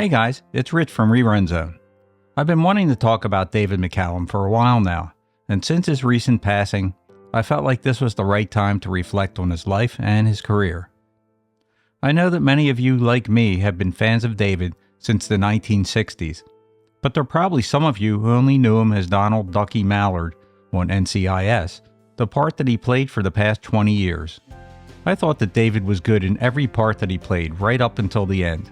Hey guys, it's Rich from Rerun Zone. I've been wanting to talk about David McCallum for a while now, and since his recent passing, I felt like this was the right time to reflect on his life and his career. I know that many of you, like me, have been fans of David since the 1960s, but there are probably some of you who only knew him as Donald Ducky Mallard on NCIS, the part that he played for the past 20 years. I thought that David was good in every part that he played, right up until the end.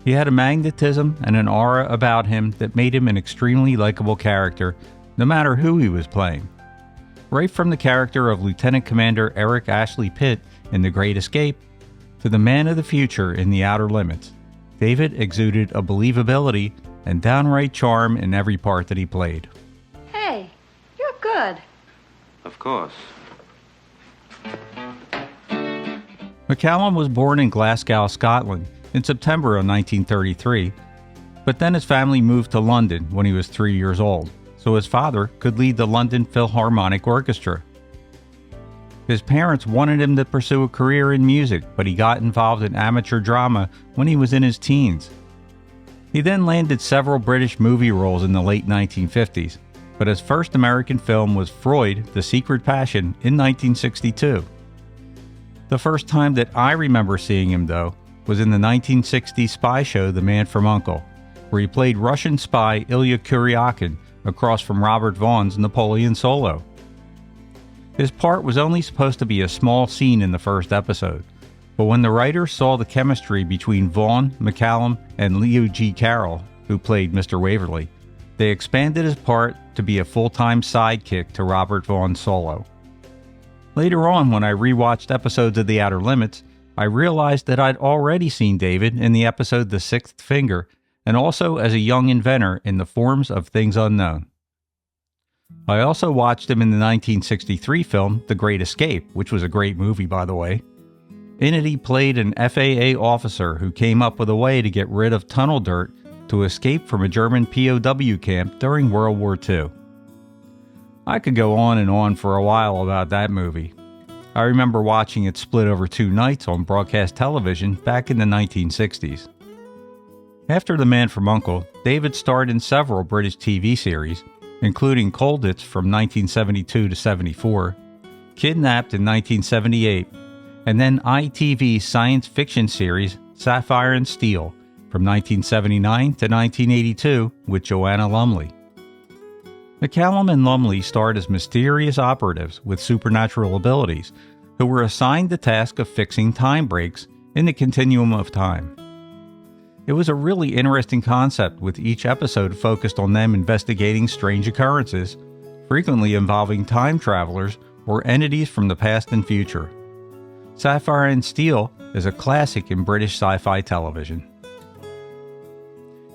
He had a magnetism and an aura about him that made him an extremely likable character, no matter who he was playing. Right from the character of Lieutenant Commander Eric Ashley Pitt in The Great Escape, to the man of the future in The Outer Limits, David exuded a believability and downright charm in every part that he played. Hey, you're good. Of course. McCallum was born in Glasgow, Scotland, in September of 1933, but then his family moved to London when he was 3 years old, so his father could lead the London Philharmonic Orchestra. His parents wanted him to pursue a career in music, but he got involved in amateur drama when he was in his teens. He then landed several British movie roles in the late 1950s, but his first American film was Freud, The Secret Passion in 1962. The first time that I remember seeing him, though, was in the 1960s spy show The Man from U.n.c.l.e., where he played Russian spy Ilya Kuryakin across from Robert Vaughn's Napoleon Solo. His part was only supposed to be a small scene in the first episode, but when the writers saw the chemistry between Vaughn, McCallum, and Leo G. Carroll, who played Mr. Waverly, they expanded his part to be a full-time sidekick to Robert Vaughn's Solo. Later on, when I rewatched episodes of The Outer Limits, I realized that I'd already seen David in the episode The Sixth Finger, and also as a young inventor in The Forms of Things Unknown. I also watched him in the 1963 film The Great Escape, which was a great movie, by the way. In it, he played an FAA officer who came up with a way to get rid of tunnel dirt to escape from a German POW camp during World War II. I could go on and on for a while about that movie. I remember watching it split over 2 nights on broadcast television back in the 1960s. After The Man from U.n.c.l.e., David starred in several British TV series, including Colditz from 1972 to 74, Kidnapped in 1978, and then ITV's science fiction series Sapphire and Steel from 1979 to 1982 with Joanna Lumley. McCallum and Lumley starred as mysterious operatives with supernatural abilities who were assigned the task of fixing time breaks in the continuum of time. It was a really interesting concept, with each episode focused on them investigating strange occurrences, frequently involving time travelers or entities from the past and future. Sapphire and Steel is a classic in British sci-fi television.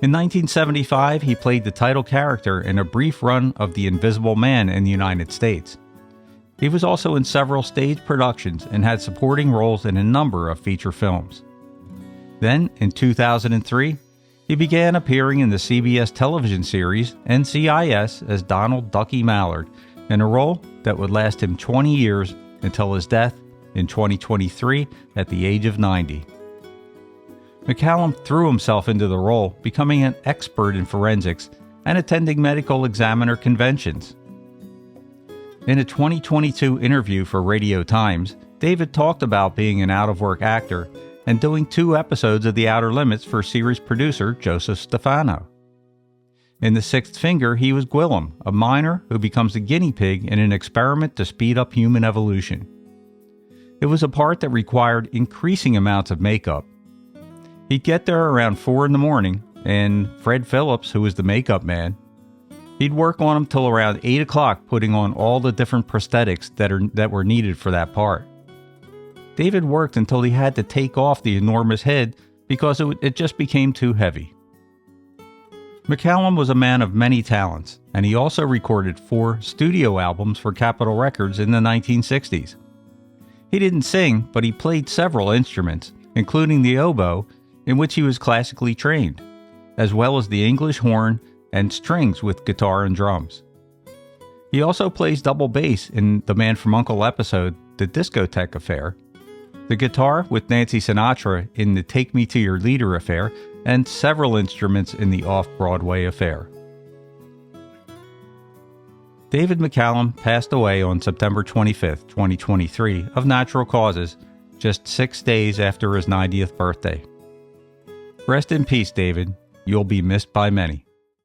In 1975, he played the title character in a brief run of The Invisible Man in the United States. He was also in several stage productions and had supporting roles in a number of feature films. Then, in 2003, he began appearing in the CBS television series NCIS as Donald Ducky Mallard, in a role that would last him 20 years until his death in 2023 at the age of 90. McCallum threw himself into the role, becoming an expert in forensics and attending medical examiner conventions. In a 2022 interview for Radio Times, David talked about being an out-of-work actor and doing 2 episodes of The Outer Limits for series producer Joseph Stefano. In The Sixth Finger, he was Gwillem, a miner who becomes a guinea pig in an experiment to speed up human evolution. It was a part that required increasing amounts of makeup. He'd get there around 4 in the morning, and Fred Phillips, who was the makeup man, he'd work on him till around 8 o'clock, putting on all the different prosthetics that were needed for that part. David worked until he had to take off the enormous head because it just became too heavy. McCallum was a man of many talents, and he also recorded 4 studio albums for Capitol Records in the 1960s. He didn't sing, but he played several instruments, including the oboe, in which he was classically trained, as well as the English horn and strings with guitar and drums. He also plays double bass in the Man from U.n.c.l.e. episode, The Discotheque Affair, the guitar with Nancy Sinatra in the Take Me to Your Leader affair, and several instruments in the off-Broadway affair. David McCallum passed away on September 25, 2023, of natural causes, just 6 days after his 90th birthday. Rest in peace, David. You'll be missed by many.